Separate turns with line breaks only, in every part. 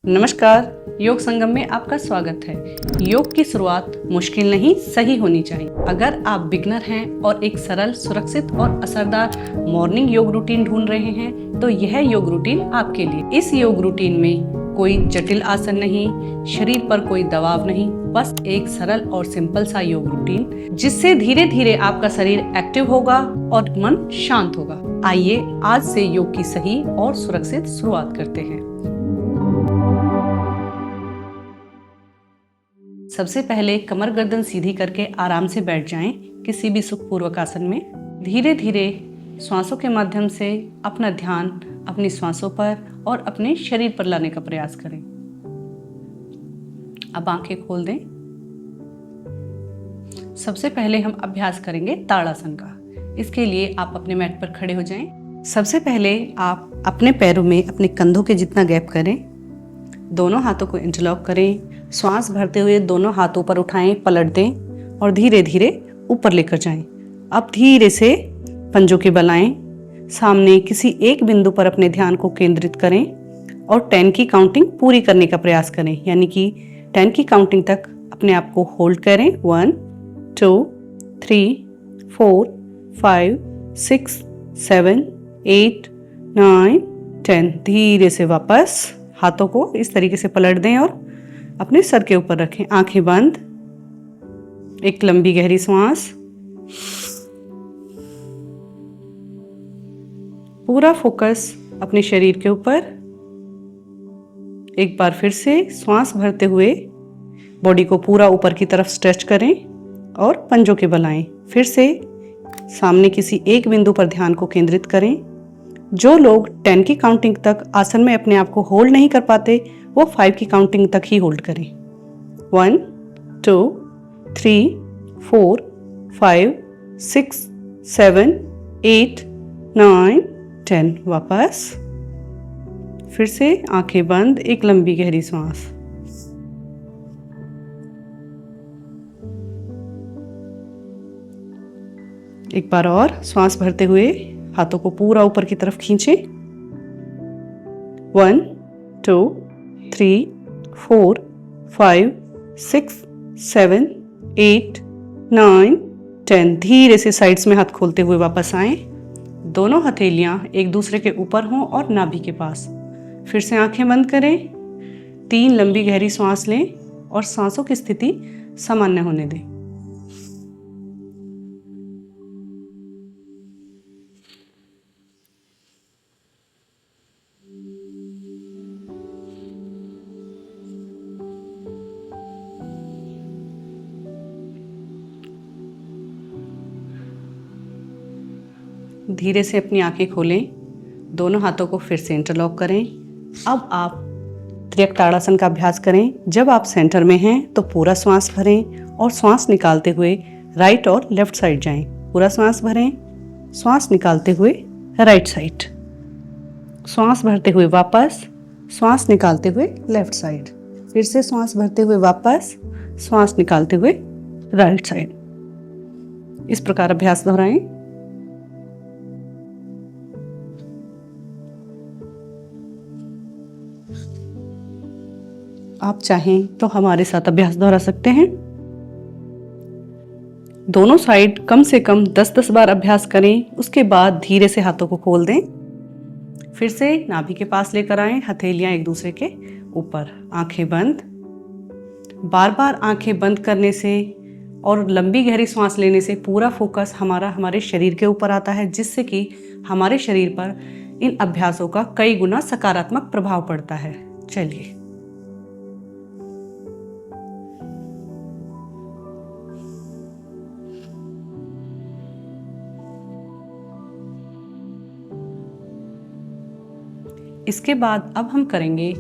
नमस्कार, योग संगम में आपका स्वागत है। योग की शुरुआत मुश्किल नहीं, सही होनी चाहिए। अगर आप बिगनर हैं और एक सरल, सुरक्षित और असरदार मॉर्निंग योग रूटीन ढूंढ रहे हैं, तो यह योग रूटीन आपके लिए। इस योग रूटीन में कोई जटिल आसन नहीं, शरीर पर कोई दबाव नहीं, बस एक सरल और सिंपल सा योग रूटीन, जिससे धीरे धीरे आपका शरीर एक्टिव होगा और मन शांत होगा। आइए आज से योग की सही और सुरक्षित शुरुआत करते हैं। सबसे पहले कमर गर्दन सीधी करके आराम से बैठ जाएं, किसी भी सुखपूर्वक आसन में। धीरे धीरे श्वासों के माध्यम से अपना ध्यान अपनी श्वासों पर और अपने शरीर पर लाने का प्रयास करें। अब आंखें खोल दें। सबसे पहले हम अभ्यास करेंगे ताड़ासन का। इसके लिए आप अपने मैट पर खड़े हो जाएं। सबसे पहले आप अपने पैरों में अपने कंधों के जितना गैप करें। दोनों हाथों को इंटरलॉक करें। श्वास भरते हुए दोनों हाथों पर उठाएं, पलट दें और धीरे धीरे ऊपर लेकर जाएं। अब धीरे से पंजों के बल आएं। सामने किसी एक बिंदु पर अपने ध्यान को केंद्रित करें और 10 की काउंटिंग पूरी करने का प्रयास करें, यानी कि 10 की काउंटिंग तक अपने आप को होल्ड करें। 1 2 3 4 5 6 7 8 9 10। धीरे से वापस हाथों को इस तरीके से पलट दें और अपने सर के ऊपर रखें। आंखें बंद। एक लंबी गहरी सांस। पूरा फोकस अपने शरीर के ऊपर। एक बार फिर से श्वास भरते हुए बॉडी को पूरा ऊपर की तरफ स्ट्रेच करें और पंजों के बल आएं। फिर से सामने किसी एक बिंदु पर ध्यान को केंद्रित करें। जो लोग 10 की काउंटिंग तक आसन में अपने आप को होल्ड नहीं कर पाते, वो 5 की काउंटिंग तक ही होल्ड करें। 1 2 3 4 5 6 7 8 9 10। वापस फिर से आंखें बंद। एक लंबी गहरी सांस। एक बार और श्वास भरते हुए हाथों को पूरा ऊपर की तरफ खींचें। 1 2 3 4 5 6 7 8 9 10। धीरे से साइड्स में हाथ खोलते हुए वापस आएं। दोनों हथेलियां एक दूसरे के ऊपर हों और नाभि के पास। फिर से आंखें बंद करें। 3 लंबी गहरी सांस लें और सांसों की स्थिति सामान्य होने दें। धीरे से अपनी आंखें खोलें। दोनों हाथों को फिर से इंटरलॉक करें। अब आप त्रियक ताड़ासन का अभ्यास करें। जब आप सेंटर में हैं तो पूरा श्वास भरें और श्वास निकालते हुए राइट और लेफ्ट साइड जाएं। पूरा श्वास भरें, श्वास निकालते हुए राइट साइड, श्वास भरते हुए वापस, श्वास निकालते हुए लेफ्ट साइड, फिर से श्वास भरते हुए वापस, श्वास निकालते हुए राइट साइड। इस प्रकार अभ्यास दोहराएं। आप चाहें तो हमारे साथ अभ्यास दोहरा सकते हैं। दोनों साइड कम से कम 10-10 बार अभ्यास करें। उसके बाद धीरे से हाथों को खोल दें। फिर से नाभि के पास लेकर आएं, हथेलियां एक दूसरे के ऊपर, आंखें बंद। बार बार आंखें बंद करने से और लंबी गहरी सांस लेने से पूरा फोकस हमारे शरीर के ऊपर आता है, जिससे कि हमारे शरीर पर इन अभ्यासों का कई गुना सकारात्मक प्रभाव पड़ता है। चलिए, इसके बाद अब हम करेंगे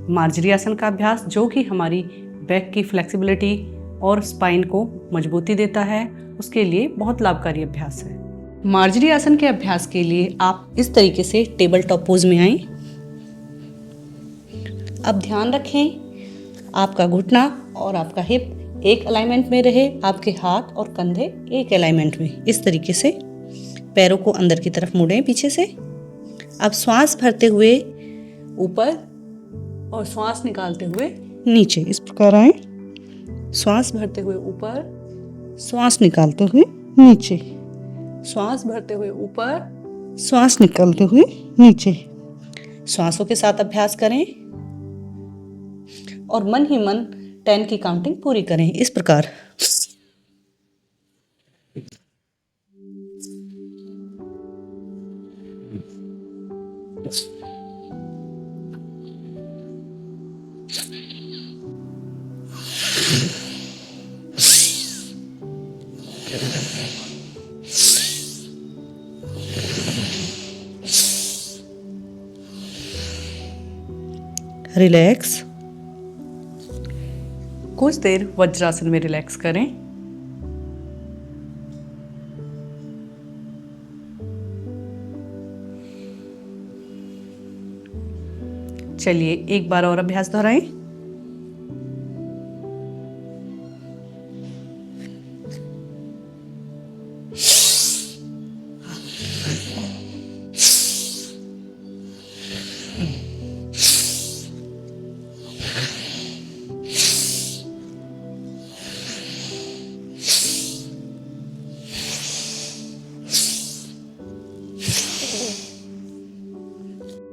मार्जरी आसन का अभ्यास, जो कि हमारी बैक की फ्लेक्सिबिलिटी और स्पाइन को मजबूती देता है। उसके लिए बहुत लाभकारी अभ्यास है। मार्जरी आसन के अभ्यास के लिए आप इस तरीके से टेबल टॉप पोज में आएं। अब ध्यान रखें आपका घुटना और आपका हिप एक अलाइनमेंट में रहे, आपके हाथ और कंधे एक अलाइनमेंट में। इस तरीके से पैरों को अंदर की तरफ मोड़ें पीछे से। अब श्वास भरते हुए ऊपर और श्वास निकालते हुए नीचे, इस प्रकार आए। श्वास भरते हुए ऊपर, श्वास निकालते हुए नीचे, श्वास भरते हुए ऊपर, श्वास निकालते हुए नीचे। श्वासों के साथ अभ्यास करें और मन ही मन 10 की काउंटिंग पूरी करें, इस प्रकार। रिलैक्स। कुछ देर वज्रासन में रिलैक्स करें। चलिए एक बार और अभ्यास दोहराएं।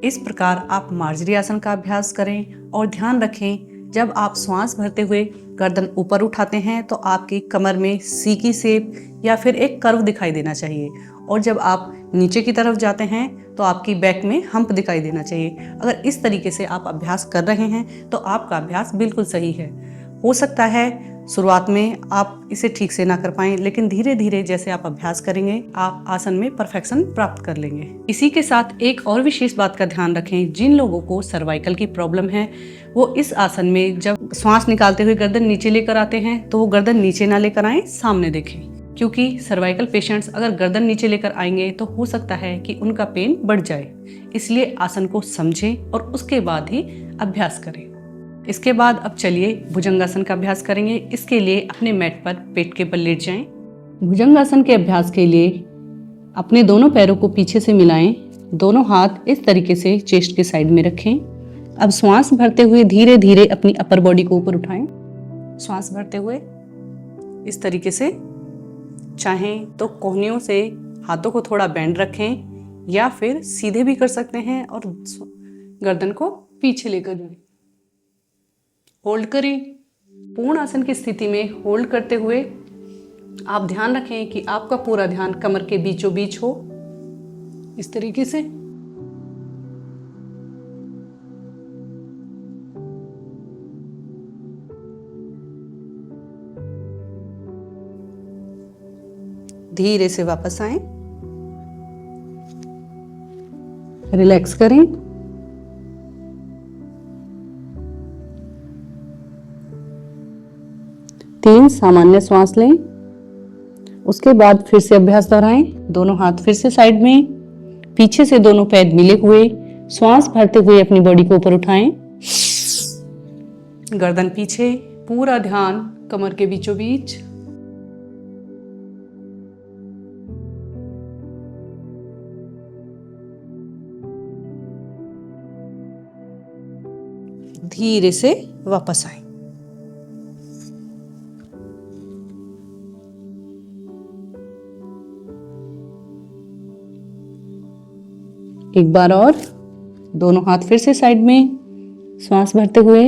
इस प्रकार आप मार्जरी आसन का अभ्यास करें और ध्यान रखें, जब आप श्वास भरते हुए गर्दन ऊपर उठाते हैं तो आपकी कमर में सी की शेप या फिर एक कर्व दिखाई देना चाहिए, और जब आप नीचे की तरफ जाते हैं तो आपकी बैक में हम्प दिखाई देना चाहिए। अगर इस तरीके से आप अभ्यास कर रहे हैं तो आपका अभ्यास बिल्कुल सही है। हो सकता है शुरुआत में आप इसे ठीक से ना कर पाएं, लेकिन धीरे धीरे जैसे आप अभ्यास करेंगे आप आसन में परफेक्शन प्राप्त कर लेंगे। इसी के साथ एक और विशेष बात का ध्यान रखें, जिन लोगों को सर्वाइकल की प्रॉब्लम है वो इस आसन में जब श्वास निकालते हुए गर्दन नीचे लेकर आते हैं तो वो गर्दन नीचे ना लेकर आएं, सामने देखें, क्योंकि सर्वाइकल पेशेंट्स अगर गर्दन नीचे लेकर आएंगे तो हो सकता है कि उनका पेन बढ़ जाए। इसलिए आसन को समझें और उसके बाद ही अभ्यास करें। इसके बाद अब चलिए भुजंगासन का अभ्यास करेंगे। इसके लिए अपने मैट पर पेट के बल लेट जाएं। भुजंगासन के अभ्यास के लिए अपने दोनों पैरों को पीछे से मिलाएं, दोनों हाथ इस तरीके से चेस्ट के साइड में रखें। अब श्वास भरते हुए धीरे धीरे अपनी अपर बॉडी को ऊपर उठाएं। श्वास भरते हुए इस तरीके से, चाहें तो कोहनियों से हाथों को थोड़ा बेंड रखें या फिर सीधे भी कर सकते हैं और गर्दन को पीछे लेकर जाएं। होल्ड करें। पूर्ण आसन की स्थिति में होल्ड करते हुए आप ध्यान रखें कि आपका पूरा ध्यान कमर के बीचों बीच हो, इस तरीके से। धीरे से वापस आएं, रिलैक्स करें। तीन सामान्य श्वास लें, उसके बाद फिर से अभ्यास दोहराएं। दोनों हाथ फिर से साइड में, पीछे से दोनों पैर मिले हुए, श्वास भरते हुए अपनी बॉडी को ऊपर उठाएं। गर्दन पीछे, पूरा ध्यान कमर के बीचों बीच। धीरे से वापस आएं। एक बार और, दोनों हाथ फिर से साइड में, श्वास भरते हुए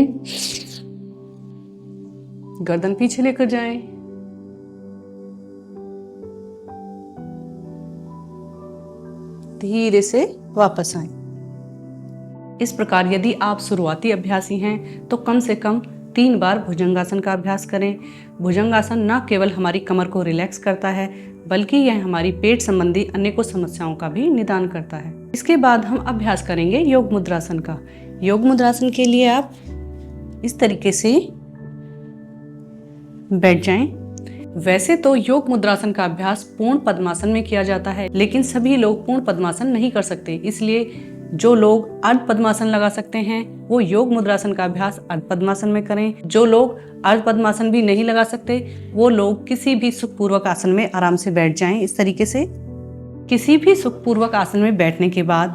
गर्दन पीछे लेकर जाएं। धीरे से वापस आएं। इस प्रकार यदि आप शुरुआती अभ्यासी हैं तो कम से कम 3 बार भुजंगासन का अभ्यास करें। भुजंगासन न केवल हमारी कमर को रिलैक्स करता है बल्कि यह हमारी पेट संबंधी अनेकों समस्याओं का भी निदान करता है। इसके बाद हम अभ्यास करेंगे योग मुद्रासन का। योग मुद्रासन के लिए आप इस तरीके से बैठ जाएं। वैसे तो योग मुद्रासन का अभ्यास पूर्ण पद्मासन में किया जाता है, लेकिन सभी लोग पूर्ण पद्मासन नहीं कर सकते। इसलिए जो लोग अर्ध पद्मासन लगा सकते हैं वो योग मुद्रासन का अभ्यास अर्ध पद्मासन में करें। जो लोग अर्ध पद्मासन भी नहीं लगा सकते वो लोग किसी भी सुखपूर्वक आसन में आराम से बैठ जाएं। इस तरीके से किसी भी सुखपूर्वक आसन में बैठने के बाद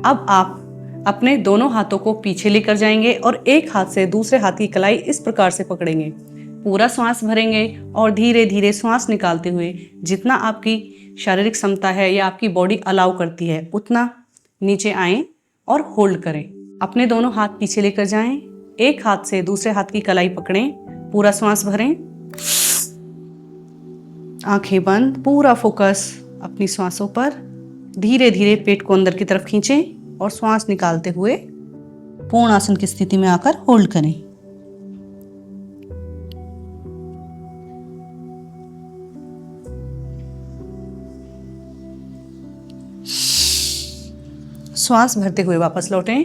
अब आप अपने दोनों हाथों को पीछे लेकर जाएंगे और एक हाथ से दूसरे हाथ की कलाई इस प्रकार से पकड़ेंगे। पूरा श्वास भरेंगे और धीरे धीरे श्वास निकालते हुए जितना आपकी शारीरिक क्षमता है या आपकी बॉडी अलाउ करती है उतना नीचे आएं और होल्ड करें। अपने दोनों हाथ पीछे लेकर जाएं, एक हाथ से दूसरे हाथ की कलाई पकड़ें, पूरा श्वास भरें, आंखें बंद, पूरा फोकस अपनी श्वासों पर। धीरे धीरे पेट को अंदर की तरफ खींचें और श्वास निकालते हुए पूर्ण आसन की स्थिति में आकर होल्ड करें। श्वास भरते हुए वापस लौटें।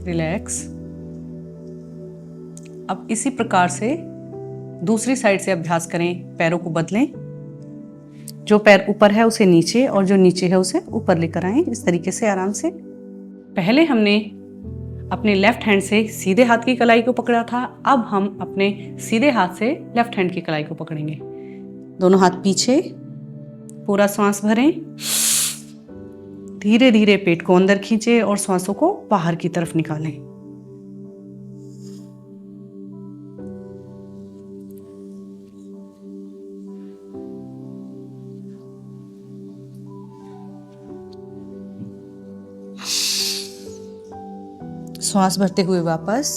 रिलैक्स। अब इसी प्रकार से दूसरी साइड से अभ्यास करें। पैरों को बदलें, जो पैर ऊपर है उसे नीचे और जो नीचे है उसे ऊपर लेकर आएं, इस तरीके से आराम से। पहले हमने अपने लेफ्ट हैंड से सीधे हाथ की कलाई को पकड़ा था, अब हम अपने सीधे हाथ से लेफ्ट हैंड की कलाई को पकड़ेंगे। दोनों हाथ पीछे, पूरा श्वास भरें, धीरे धीरे पेट को अंदर खींचे और श्वासों को बाहर की तरफ निकालें। श्वास भरते हुए वापस।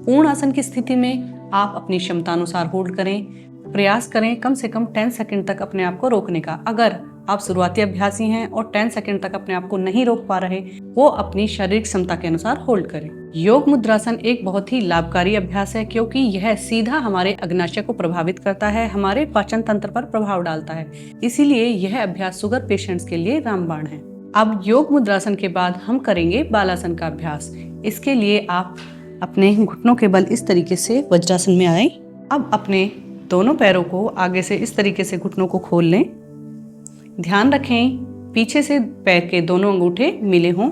पूर्ण आसन की स्थिति में आप अपनी क्षमता अनुसार होल्ड करें। प्रयास करें कम से कम 10 सेकंड तक अपने आप को रोकने का। अगर आप शुरुआती अभ्यासी हैं और 10 सेकंड तक अपने आप को नहीं रोक पा रहे, वो अपनी शारीरिक क्षमता के अनुसार होल्ड करें। योग मुद्रासन एक बहुत ही लाभकारी अभ्यास है क्योंकि यह सीधा हमारे अग्नाशय को प्रभावित करता है, हमारे पाचन तंत्र पर प्रभाव डालता है। इसीलिए यह अभ्यास शुगर पेशेंट्स के लिए रामबाण है। अब योग मुद्रासन के बाद हम करेंगे बालासन का अभ्यास। इसके लिए आप अपने घुटनों के बल इस तरीके से वज्रासन में आए। अब अपने दोनों पैरों को आगे से इस तरीके से घुटनों को खोल लें। ध्यान रखें पीछे से पैर के दोनों अंगूठे मिले हों।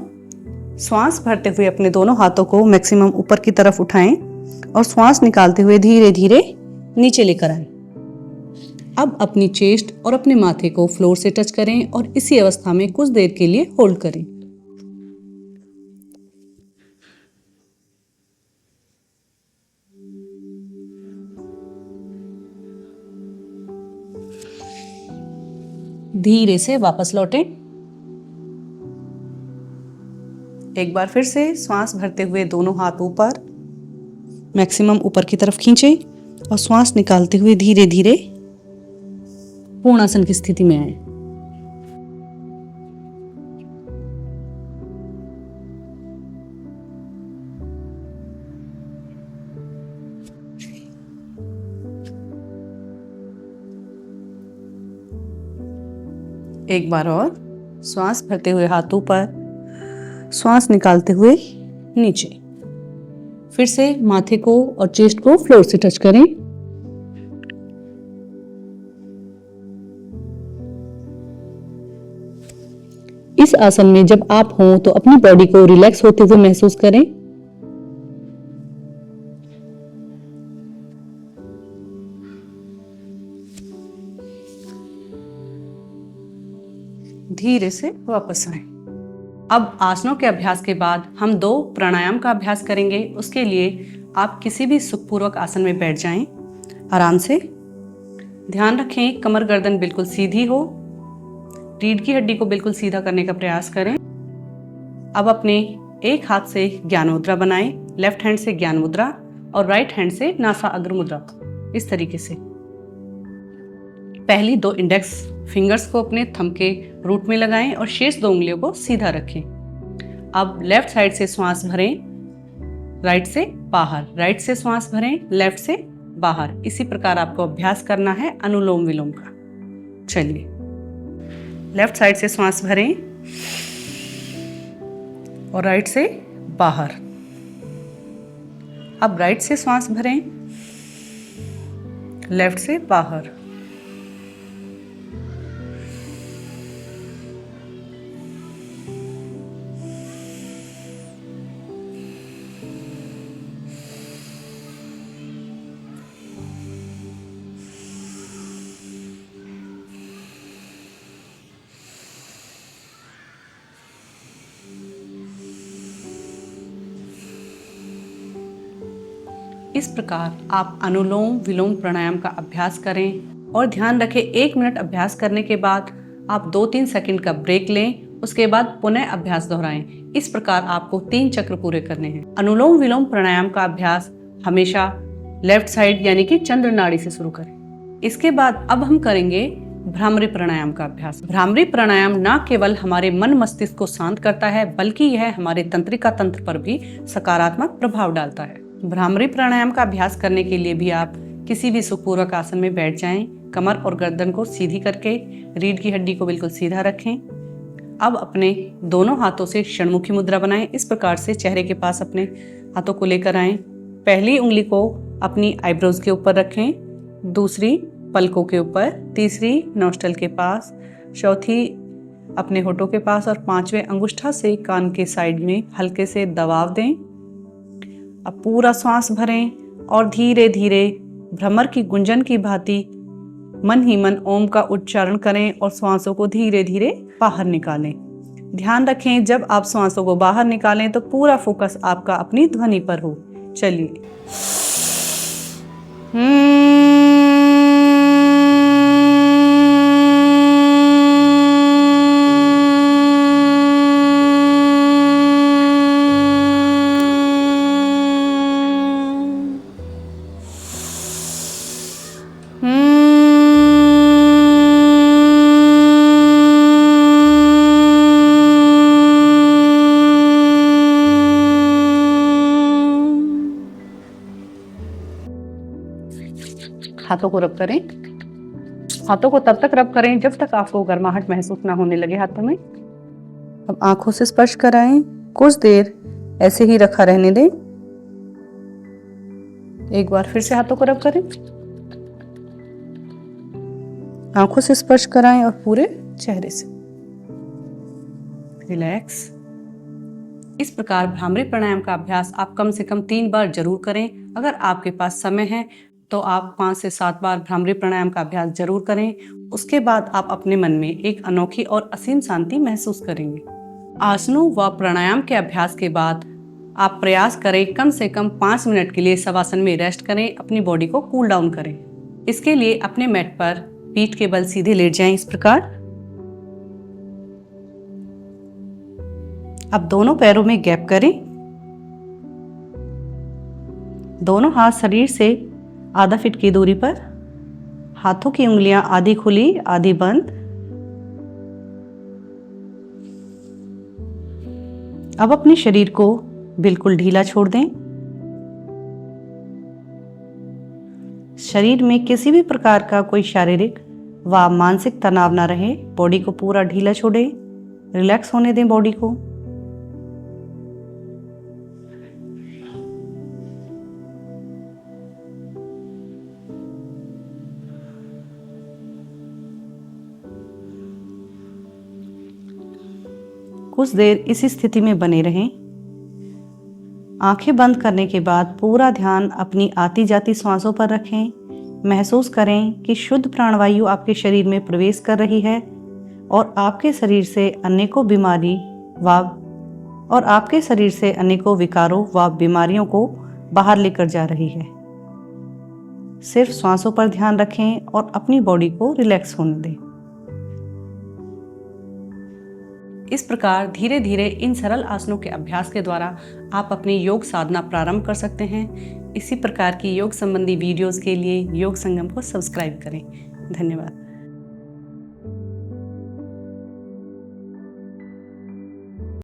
श्वास भरते हुए अपने दोनों हाथों को मैक्सिमम ऊपर की तरफ उठाएं और श्वास निकालते हुए धीरे धीरे नीचे लेकर आएं। अब अपनी चेस्ट और अपने माथे को फ्लोर से टच करें और इसी अवस्था में कुछ देर के लिए होल्ड करें। धीरे से वापस लौटें। एक बार फिर से श्वास भरते हुए दोनों हाथ ऊपर, मैक्सिमम ऊपर की तरफ खींचें और श्वास निकालते हुए धीरे धीरे पूर्ण आसन की स्थिति में आए। एक बार और श्वास भरते हुए हाथ ऊपर, श्वास निकालते हुए नीचे। फिर से माथे को और चेस्ट को फ्लोर से टच करें। इस आसन में जब आप हों तो अपनी बॉडी को रिलैक्स होते हुए महसूस करें। धीरे से वापस आएं। अब आसनों के अभ्यास के बाद हम 2 प्राणायाम का अभ्यास करेंगे। उसके लिए आप किसी भी सुखपूर्वक आसन में बैठ जाएं आराम से। ध्यान रखें कमर गर्दन बिल्कुल सीधी हो, रीढ़ की हड्डी को बिल्कुल सीधा करने का प्रयास करें। अब अपने एक हाथ से ज्ञान मुद्रा बनाएं, लेफ्ट हैंड से ज्ञान मुद्रा और राइट हैंड से नासा अग्र मुद्रा, इस तरीके से। पहली 2 इंडेक्स फिंगर्स को अपने थंब के रूट में लगाएं और शेष 2 उंगलियों को सीधा रखें। अब लेफ्ट साइड से श्वास भरें, राइट से बाहर, राइट से श्वास भरें, लेफ्ट से बाहर। इसी प्रकार आपको अभ्यास करना है अनुलोम विलोम का। चलिए, लेफ्ट साइड से श्वास भरें और राइट से बाहर। अब राइट से श्वास भरें, लेफ्ट से बाहर। इस प्रकार आप अनुलोम विलोम प्राणायाम का अभ्यास करें और ध्यान रखें 1 मिनट अभ्यास करने के बाद आप 2-3 सेकंड का ब्रेक लें, उसके बाद पुनः अभ्यास दोहराएं। इस प्रकार आपको 3 चक्र पूरे करने हैं। अनुलोम विलोम प्राणायाम का अभ्यास हमेशा लेफ्ट साइड यानी कि चंद्र नाड़ी से शुरू करें। इसके बाद अब हम करेंगे भ्रामरी प्राणायाम का अभ्यास। भ्रामरी प्राणायाम न केवल हमारे मन मस्तिष्क को शांत करता है बल्कि यह हमारे तंत्रिका तंत्र पर भी सकारात्मक प्रभाव डालता है। भ्रामरी प्राणायाम का अभ्यास करने के लिए भी आप किसी भी सुखपूर्वक आसन में बैठ जाएं, कमर और गर्दन को सीधी करके रीढ़ की हड्डी को बिल्कुल सीधा रखें। अब अपने दोनों हाथों से षणमुखी मुद्रा बनाएं। इस प्रकार से चेहरे के पास अपने हाथों को लेकर आएं। पहली उंगली को अपनी आईब्रोज के ऊपर रखें, दूसरी पलकों के ऊपर, तीसरी नोस्ट्रल के पास, चौथी अपने होठों के पास और 5वें अंगुष्ठा से कान के साइड में हल्के से दबाव दें। अब पूरा श्वास भरें और धीरे धीरे भ्रमर की गुंजन की भांति मन ही मन ओम का उच्चारण करें और श्वासों को धीरे धीरे बाहर निकालें। ध्यान रखें जब आप श्वासों को बाहर निकालें तो पूरा फोकस आपका अपनी ध्वनि पर हो। चलिए। हाथों को रब करें। हाथों को तब तक रब करें जब तक आपको गर्माहट महसूस ना होने लगे हाथों में। अब आंखों से स्पर्श कराएं। कुछ देर ऐसे ही रखा रहने दें। एक बार फिर से हाथों को रब करें। आंखों से स्पर्श कराएं और पूरे चेहरे से रिलैक्स। इस प्रकार भ्रामरी प्राणायाम का अभ्यास आप कम से कम 3 बार जरूर करें। अगर आपके पास समय है तो आप 5 से 7 बार भ्रामरी प्राणायाम का अभ्यास जरूर करें। उसके बाद आप अपने मन में एक अनोखी और असीम शांति महसूस करेंगे। आसनों व प्राणायाम के अभ्यास के बाद आप प्रयास करें कम से कम 5 मिनट के लिए शवासन में रेस्ट करें, अपनी बॉडी को कूल डाउन करें। इसके लिए अपने मैट पर पीठ के बल सीधे लेट जाएं। इस प्रकार अब दोनों पैरों में गैप करें। दोनों हाथ शरीर से आधा फीट की दूरी पर, हाथों की उंगलियां आधी खुली आधी बंद। अब अपने शरीर को बिल्कुल ढीला छोड़ दें। शरीर में किसी भी प्रकार का कोई शारीरिक व मानसिक तनाव ना रहे। बॉडी को पूरा ढीला छोड़ें, रिलैक्स होने दें बॉडी को। कुछ देर इसी स्थिति में बने रहें। आंखें बंद करने के बाद पूरा ध्यान अपनी आती जाती श्वासों पर रखें। महसूस करें कि शुद्ध प्राणवायु आपके शरीर में प्रवेश कर रही है और आपके शरीर से अनेकों विकारों व बीमारियों को बाहर लेकर जा रही है। सिर्फ श्वासों पर ध्यान रखें और अपनी बॉडी को रिलैक्स होने दें। इस प्रकार धीरे धीरे इन सरल आसनों के अभ्यास के द्वारा आप अपनी योग साधना प्रारंभ कर सकते हैं। इसी प्रकार की योग संबंधी वीडियोस के लिए योग संगम को सब्सक्राइब करें। धन्यवाद।